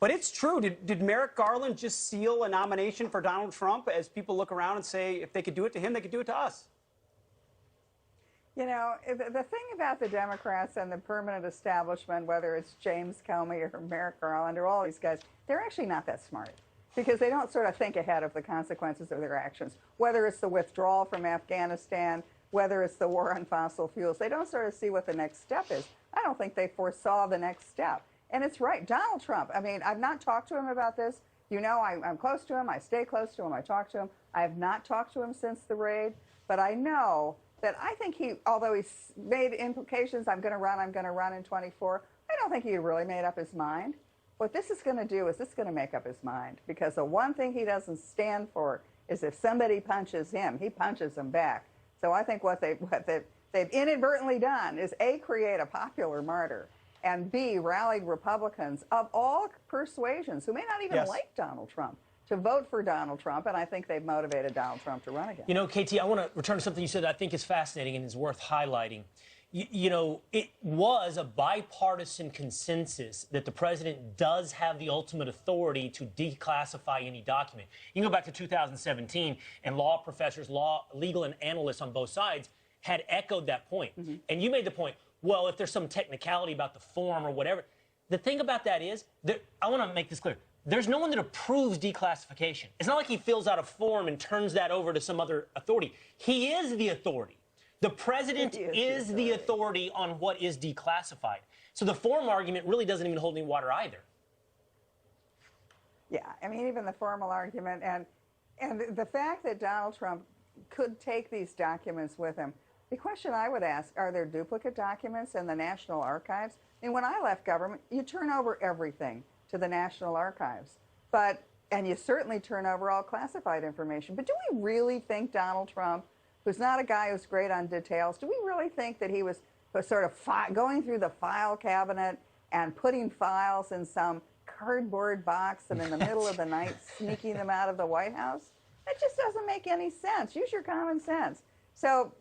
But it's true. Did Merrick Garland just seal a nomination for Donald Trump as people look around and say if they could do it to him, they could do it to us? You know, the thing about the Democrats and the permanent establishment, whether it's James Comey or Merrick Garland or all these guys, they're actually not that smart because they don't sort of think ahead of the consequences of their actions. Whether it's the withdrawal from Afghanistan, whether it's the war on fossil fuels, they don't sort of see what the next step is. I don't think they foresaw the next step. And it's right, Donald Trump. I mean, I've not talked to him about this. You know, I'm close to him. I stay close to him. I talk to him. I have not talked to him since the raid, but I know that I think he, although he's made implications, I'm going to run in 24, I don't think he really made up his mind. What this is going to do is this is going to make up his mind, because the one thing he doesn't stand for is if somebody punches him, he punches them back. So I think what they've inadvertently done is A, create a popular martyr, and B, rallied Republicans of all persuasions who may not even like Donald Trump to vote for Donald Trump, and I think they've motivated Donald Trump to run again. You know, KT, I want to return to something you said that I think is fascinating and is worth highlighting. You know, it was a bipartisan consensus that the president does have the ultimate authority to declassify any document. You can go back to 2017, and law professors, legal and analysts on both sides had echoed that point. And you made the point, well, if there's some technicality about the form or whatever. The thing about that is, I want to make this clear. There's no one that approves declassification. It's not like he fills out a form and turns that over to some other authority. He is the authority. The president is the authority on what is declassified. So the form argument really doesn't even hold any water either. Yeah, I mean, even the formal argument and the fact that Donald Trump could take these documents with him. The question I would ask, are there duplicate documents in the National Archives? I mean, when I left government, you turn over everything to the National Archives. And you certainly turn over all classified information. But do we really think Donald Trump, who's not a guy who's great on details, do we really think that he was sort of going through the file cabinet and putting files in some cardboard box and in the middle of the night sneaking them out of the White House? That just doesn't make any sense. Use your common sense. So,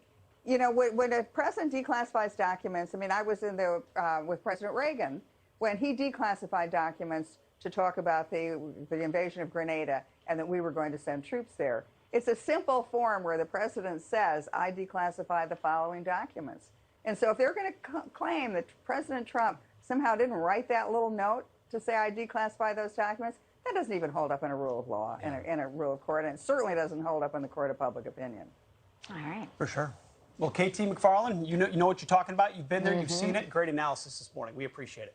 you know, when a president declassifies documents, I mean, I was in there with President Reagan when he declassified documents to talk about the invasion of Grenada and that we were going to send troops there. It's a simple form where the president says, I declassify the following documents. And so if they're going to claim that President Trump somehow didn't write that little note to say I declassify those documents, that doesn't even hold up in a rule of law, in a rule of court, and it certainly doesn't hold up in the court of public opinion. All right. For sure. Well, KT Mcfarland, you know what you're talking about. You've been there, you've seen it. Great analysis this morning. We appreciate it.